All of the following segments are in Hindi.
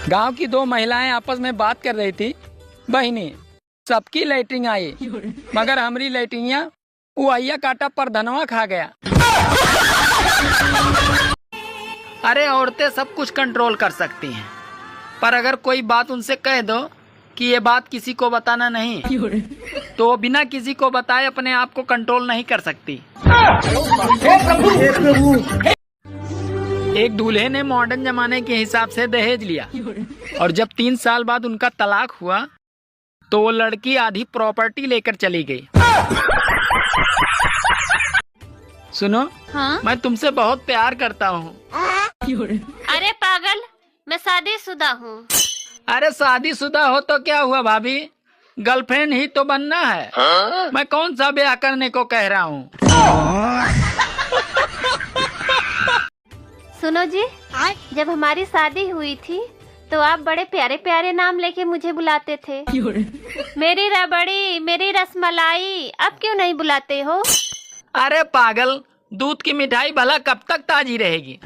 गांव की दो महिलाएं आपस में बात कर रही थी। बहिनी, सबकी लैट्रिन आई मगर हमारी लैट्रिनिया उइया काटा पर धनवा खा गया। अरे औरतें सब कुछ कंट्रोल कर सकती हैं, पर अगर कोई बात उनसे कह दो कि ये बात किसी को बताना नहीं, तो वो बिना किसी को बताए अपने आप को कंट्रोल नहीं कर सकती। एक दूल्हे ने मॉडर्न जमाने के हिसाब से दहेज लिया और जब 3 साल बाद उनका तलाक हुआ तो वो लड़की आधी प्रॉपर्टी लेकर चली गई। सुनो, हाँ? मैं तुमसे बहुत प्यार करता हूँ। अरे पागल, मैं शादीशुदा हूँ। अरे शादीशुदा हो तो क्या हुआ भाभी, गर्लफ्रेंड ही तो बनना है। मैं कौन सा ब्याह करने को कह रहा हूँ। सुनो जी, जब हमारी शादी हुई थी तो आप बड़े प्यारे प्यारे नाम लेके मुझे बुलाते थे। मेरी रबड़ी, मेरी रसमलाई, अब क्यों नहीं बुलाते हो? अरे पागल, दूध की मिठाई भला कब तक ताजी रहेगी।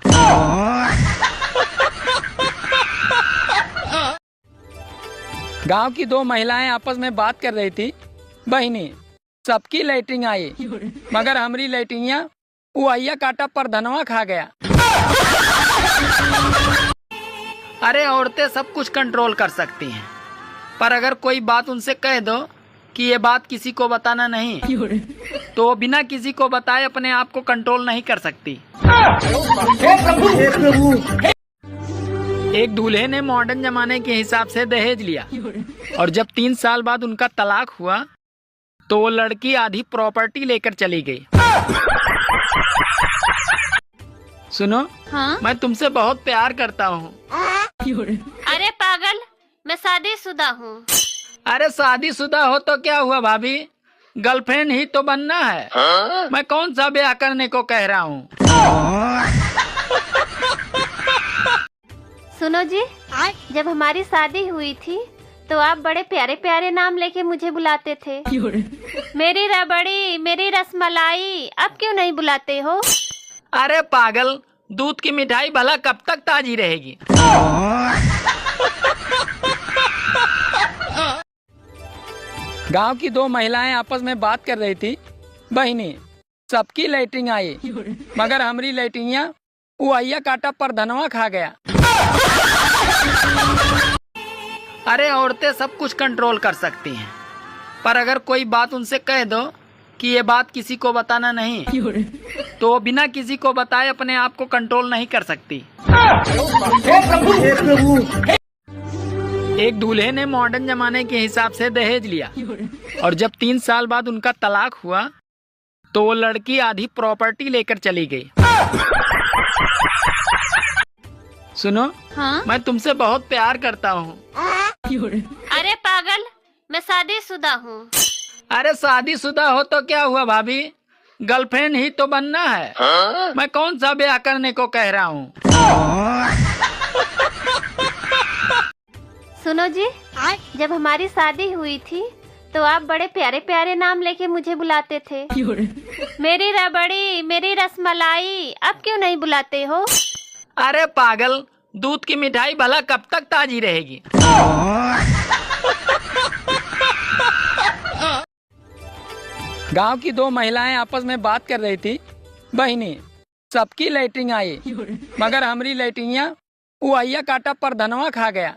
गांव की दो महिलाएं आपस में बात कर रही थी। बहिनी, सबकी लैट्रिन आई मगर हमारी लैट्रिनिया उइया काटा पर धनवा खा गया। अरे औरतें सब कुछ कंट्रोल कर सकती हैं, पर अगर कोई बात उनसे कह दो कि ये बात किसी को बताना नहीं, तो वो बिना किसी को बताए अपने आप को कंट्रोल नहीं कर सकती। एक दूल्हे ने मॉडर्न जमाने के हिसाब से दहेज लिया और जब 3 साल बाद उनका तलाक हुआ तो वो लड़की आधी प्रॉपर्टी लेकर चली गई। सुनो, हाँ? मैं तुमसे बहुत प्यार करता हूँ। अरे पागल, मैं शादीशुदा हूँ। अरे शादीशुदा हो तो क्या हुआ भाभी, गर्लफ्रेंड ही तो बनना है। मैं कौन सा ब्याह करने को कह रहा हूँ। सुनो जी, जब हमारी शादी हुई थी तो आप बड़े प्यारे प्यारे नाम लेके मुझे बुलाते थे। मेरी रबड़ी, मेरी रसमलाई, अब क्यों नहीं बुलाते हो? अरे पागल, दूध की मिठाई भला कब तक ताजी रहेगी। गांव की दो महिलाएं आपस में बात कर रही थी। बहिनी, सबकी लैट्रिन आई मगर हमारी लैट्रिनिया उइया काटा पर धनवा खा गया। अरे औरतें सब कुछ कंट्रोल कर सकती हैं, पर अगर कोई बात उनसे कह दो कि ये बात किसी को बताना नहीं, तो वो बिना किसी को बताए अपने आप को कंट्रोल नहीं कर सकती। एक दूल्हे ने मॉडर्न जमाने के हिसाब से दहेज लिया और जब 3 साल बाद उनका तलाक हुआ तो वो लड़की आधी प्रॉपर्टी लेकर चली गई। सुनो, हाँ? मैं तुमसे बहुत प्यार करता हूँ। अरे पागल, मैं शादीशुदा हूँ। अरे शादीशुदा हो तो क्या हुआ भाभी, गर्लफ्रेंड ही तो बनना है। मैं कौन सा ब्याह करने को कह रहा हूँ। सुनो जी, जब हमारी शादी हुई थी तो आप बड़े प्यारे प्यारे नाम लेके मुझे बुलाते थे। मेरी रबड़ी, मेरी रसमलाई, अब क्यों नहीं बुलाते हो? अरे पागल, दूध की मिठाई भला कब तक ताजी रहेगी। गांव की दो महिलाएं आपस में बात कर रही थी। बहिनी, सबकी लैट्रिन आई मगर हमारी लैट्रिनिया उइया काटा पर धनवा खा गया।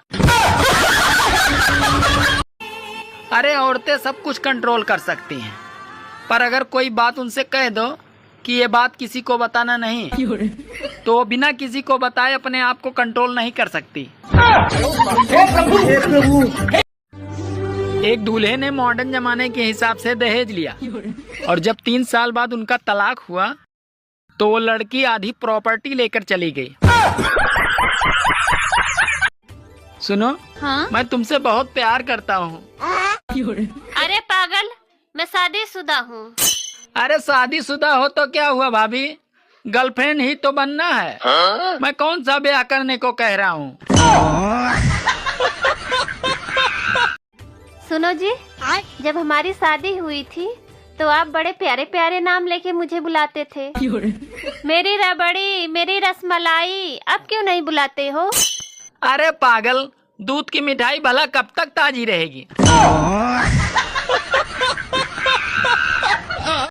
अरे औरतें सब कुछ कंट्रोल कर सकती हैं, पर अगर कोई बात उनसे कह दो कि ये बात किसी को बताना नहीं, तो वो बिना किसी को बताए अपने आप को कंट्रोल नहीं कर सकती। एक दूल्हे ने मॉडर्न जमाने के हिसाब से दहेज लिया और जब 3 साल बाद उनका तलाक हुआ तो वो लड़की आधी प्रॉपर्टी लेकर चली गई। सुनो, हाँ? मैं तुमसे बहुत प्यार करता हूँ। अरे पागल, मैं शादीशुदा हूँ। अरे शादीशुदा हो तो क्या हुआ भाभी, गर्लफ्रेंड ही तो बनना है। मैं कौन सा ब्याह करने को कह रहा हूँ। सुनो जी, जब हमारी शादी हुई थी तो आप बड़े प्यारे प्यारे नाम लेके मुझे बुलाते थे। मेरी रबड़ी, मेरी रसमलाई, अब क्यों नहीं बुलाते हो? अरे पागल, दूध की मिठाई भला कब तक ताजी रहेगी।